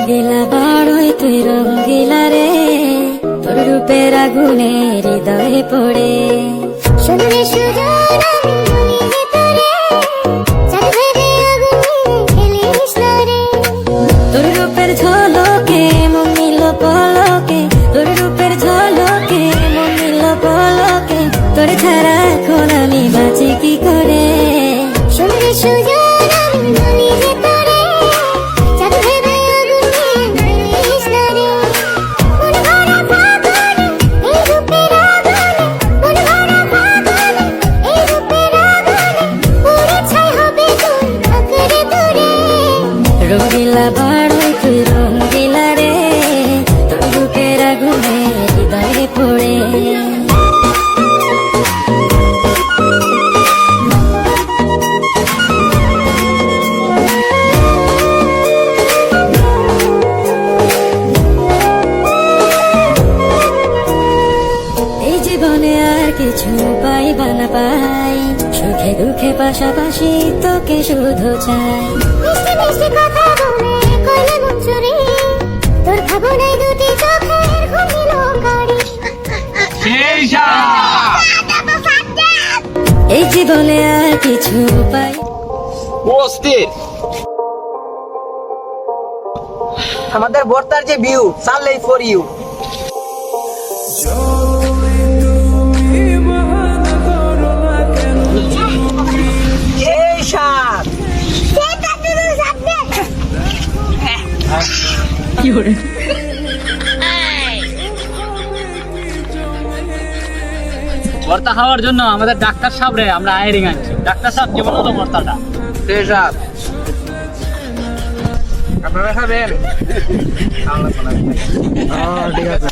রঙ্গিলা বাড়ই তুই রঙ্গিলা রে, তোর রূপের আগুনে হৃদয়ে পড়ে। শুনলে সুজন আমি মনে তোরে, চাঁদে আগুনে খেলিস না রে। তোর রূপের ঝলকে মন নিল পলকে, তোর রূপের ঝলকে মন নিল পলকে, তোর ছাড়া এখন আমি বাঁচি কি করে। শুনলে সুজন আমি মনে তোরে, চাঁদে আগুনে খেলিস না রে। মন ভরা ফাগুনে এই রূপের আগুনে, মন ভরা ফাগুনে এই রূপের আগুনে, পুরে ছাই হবে তুই আঁকড়ে ধরে। রঙ্গিলা বাড়ই তুই রঙ্গিলা রে, তোর রূপের আগুনে হৃদয়ে পড়ে। এই জীবনে আর কিছু পাইবা না পাই, সুখে দুঃখে পাশাপাশি তোকে শুধু চাই। মিষ্টি মিষ্টি কথা বলে কইলে মন চুরি, তোর ভাবনায় দুটি চোখের ঘুমিল গাড়ি। এই জীবনে আর কিছু পাই। অস্থির আমাদের বর্তার যে ভিউ সানলাই ফর ইউ। এই সাত কি করে ভর্তা খাওয়ার জন্য আমাদের ডাক্তার সাহেব রে আমরা আইরিং আনছি। ডাক্তার সাহেব কেমন হলো ভর্তাটা? এই সাত আপনারা খাবেন? ঠিক আছে।